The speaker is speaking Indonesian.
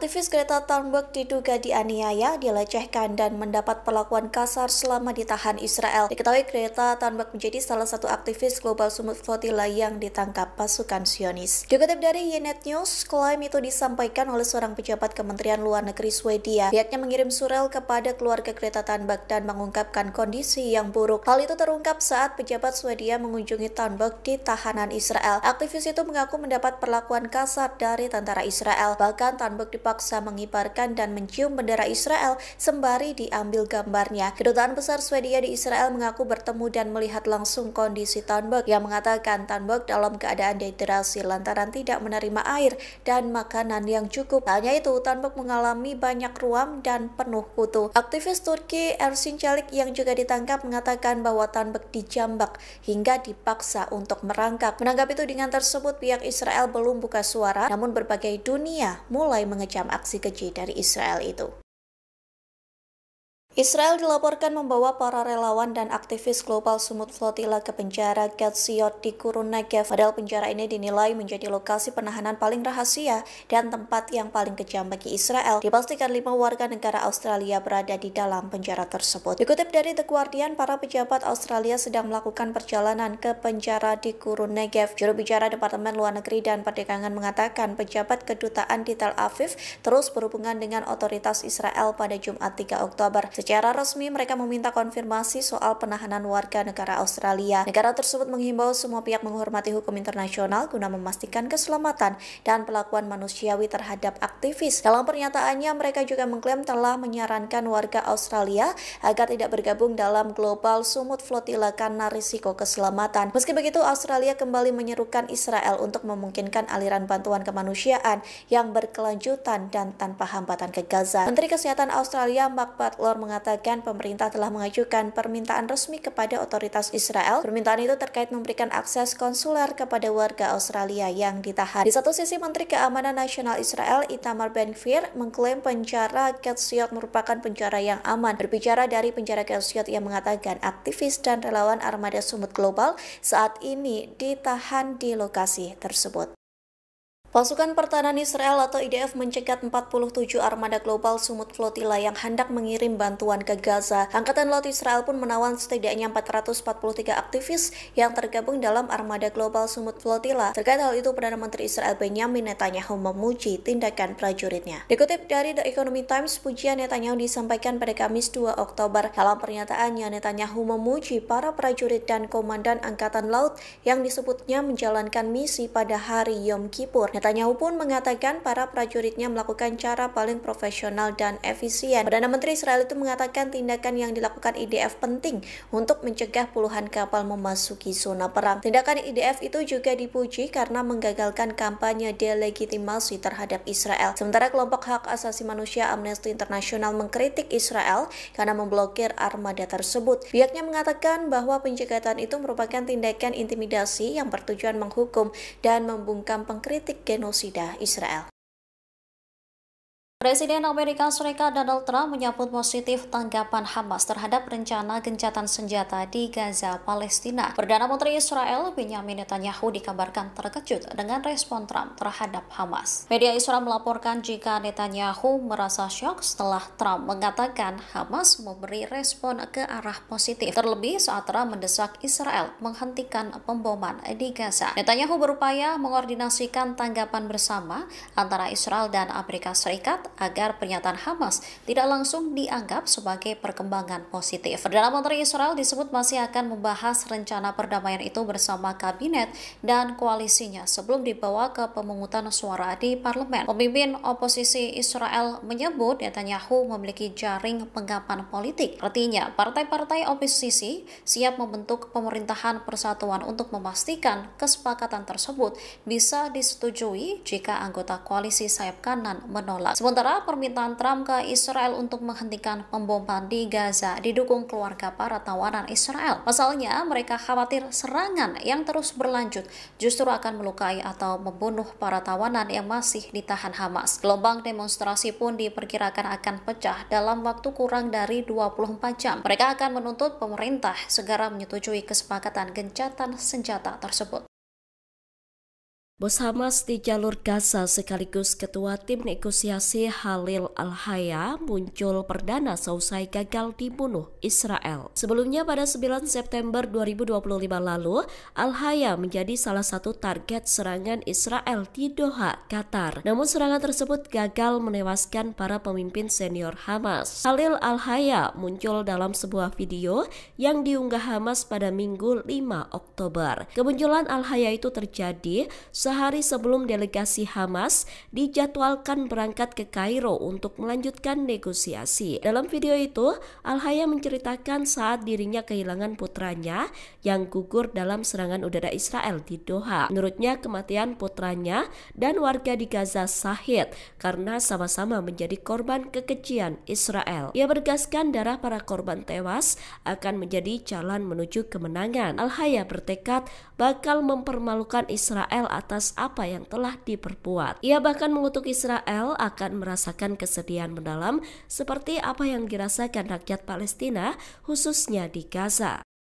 Aktivis Greta Thunberg diduga dianiaya, dilecehkan, dan mendapat perlakuan kasar selama ditahan Israel. Diketahui Greta Thunberg menjadi salah satu aktivis Global Summit Flotilla yang ditangkap pasukan Zionis. Dikutip dari Ynet News, klaim itu disampaikan oleh seorang pejabat Kementerian Luar Negeri Swedia. Pihaknya mengirim surel kepada keluarga Greta Thunberg dan mengungkapkan kondisi yang buruk. Hal itu terungkap saat pejabat Swedia mengunjungi Thunberg di tahanan Israel. Aktivis itu mengaku mendapat perlakuan kasar dari tentara Israel. Bahkan Thunberg dipaksa mengibarkan dan mencium bendera Israel sembari diambil gambarnya. Kedutaan Besar Swedia di Israel mengaku bertemu dan melihat langsung kondisi Thunberg, yang mengatakan Thunberg dalam keadaan dehidrasi lantaran tidak menerima air dan makanan yang cukup. Tak hanya itu, Thunberg mengalami banyak ruam dan penuh kutu. Aktivis Turki Ersin Çelik yang juga ditangkap mengatakan bahwa Thunberg dijambak hingga dipaksa untuk merangkak. Menanggapi tudingan tersebut, pihak Israel belum buka suara, namun berbagai dunia mulai mengecam aksi keji dari Israel itu. Israel dilaporkan membawa para relawan dan aktivis Global Summit Flotilla ke penjara Ketziot di Gurun Negev. Padahal penjara ini dinilai menjadi lokasi penahanan paling rahasia dan tempat yang paling kejam bagi Israel. Dipastikan 5 warga negara Australia berada di dalam penjara tersebut. Dikutip dari The Guardian, para pejabat Australia sedang melakukan perjalanan ke penjara di Gurun Negev. Juru bicara Departemen Luar Negeri dan Perdagangan mengatakan pejabat kedutaan di Tel Aviv terus berhubungan dengan otoritas Israel pada Jumat 3 Oktober. Secara resmi, mereka meminta konfirmasi soal penahanan warga negara Australia. Negara tersebut menghimbau semua pihak menghormati hukum internasional guna memastikan keselamatan dan perlakuan manusiawi terhadap aktivis. Dalam pernyataannya, mereka juga mengklaim telah menyarankan warga Australia agar tidak bergabung dalam Global Summit Flotilla karena risiko keselamatan. Meski begitu, Australia kembali menyerukan Israel untuk memungkinkan aliran bantuan kemanusiaan yang berkelanjutan dan tanpa hambatan ke Gaza. Menteri Kesehatan Australia Mark Butler mengatakan pemerintah telah mengajukan permintaan resmi kepada otoritas Israel. Permintaan itu terkait memberikan akses konsuler kepada warga Australia yang ditahan. Di satu sisi, Menteri Keamanan Nasional Israel Itamar Ben-Gvir mengklaim penjara Ketziot merupakan penjara yang aman. Berbicara dari penjara Ketziot, ia mengatakan aktivis dan relawan Armada Summit Global saat ini ditahan di lokasi tersebut. Pasukan Pertahanan Israel atau IDF mencegat 47 armada Global Summit Flotilla yang hendak mengirim bantuan ke Gaza. Angkatan Laut Israel pun menawan setidaknya 443 aktivis yang tergabung dalam armada Global Summit Flotilla. Terkait hal itu, Perdana Menteri Israel Benjamin Netanyahu memuji tindakan prajuritnya. Dikutip dari The Economic Times, pujian Netanyahu disampaikan pada Kamis 2 Oktober. Dalam pernyataannya, Netanyahu memuji para prajurit dan komandan Angkatan Laut yang disebutnya menjalankan misi pada hari Yom Kippur. Netanyahu pun mengatakan para prajuritnya melakukan cara paling profesional dan efisien. Perdana Menteri Israel itu mengatakan tindakan yang dilakukan IDF penting untuk mencegah puluhan kapal memasuki zona perang. Tindakan IDF itu juga dipuji karena menggagalkan kampanye delegitimasi terhadap Israel. Sementara kelompok hak asasi manusia Amnesty International mengkritik Israel karena memblokir armada tersebut. Pihaknya mengatakan bahwa pencegatan itu merupakan tindakan intimidasi yang bertujuan menghukum dan membungkam pengkritik genosida Israel. Presiden Amerika Serikat Donald Trump menyambut positif tanggapan Hamas terhadap rencana gencatan senjata di Gaza, Palestina. Perdana Menteri Israel Benjamin Netanyahu dikabarkan terkejut dengan respon Trump terhadap Hamas. Media Israel melaporkan jika Netanyahu merasa syok setelah Trump mengatakan Hamas memberi respon ke arah positif, terlebih saat Trump mendesak Israel menghentikan pemboman di Gaza. Netanyahu berupaya mengordinasikan tanggapan bersama antara Israel dan Amerika Serikat agar pernyataan Hamas tidak langsung dianggap sebagai perkembangan positif. Perdana Menteri Israel disebut masih akan membahas rencana perdamaian itu bersama kabinet dan koalisinya sebelum dibawa ke pemungutan suara di parlemen. Pemimpin oposisi Israel menyebut Netanyahu memiliki jaring penggapan politik. Artinya, partai-partai oposisi siap membentuk pemerintahan persatuan untuk memastikan kesepakatan tersebut bisa disetujui jika anggota koalisi sayap kanan menolak. Sementara permintaan Trump ke Israel untuk menghentikan pemboman di Gaza didukung keluarga para tawanan Israel. Pasalnya, mereka khawatir serangan yang terus berlanjut justru akan melukai atau membunuh para tawanan yang masih ditahan Hamas. Gelombang demonstrasi pun diperkirakan akan pecah dalam waktu kurang dari 24 jam. Mereka akan menuntut pemerintah segera menyetujui kesepakatan gencatan senjata tersebut. Bos Hamas di jalur Gaza sekaligus ketua tim negosiasi Khalil Al-Hayya muncul perdana seusai gagal dibunuh Israel. Sebelumnya pada 9 September 2025 lalu, Al-Hayya menjadi salah satu target serangan Israel di Doha, Qatar. Namun serangan tersebut gagal menewaskan para pemimpin senior Hamas. Khalil Al-Hayya muncul dalam sebuah video yang diunggah Hamas pada Minggu 5 Oktober. Kemunculan Al-Hayya itu terjadi sehari sebelum delegasi Hamas dijadwalkan berangkat ke Kairo untuk melanjutkan negosiasi. Dalam video itu, Al-Hayya menceritakan saat dirinya kehilangan putranya yang gugur dalam serangan udara Israel di Doha. Menurutnya, kematian putranya dan warga di Gaza sahid karena sama-sama menjadi korban kekejian Israel. Ia bergaskan darah para korban tewas akan menjadi jalan menuju kemenangan. Al-Hayya bertekad bakal mempermalukan Israel atas apa yang telah diperbuat. Ia bahkan mengutuk Israel akan merasakan kesedihan mendalam seperti apa yang dirasakan rakyat Palestina, khususnya di Gaza.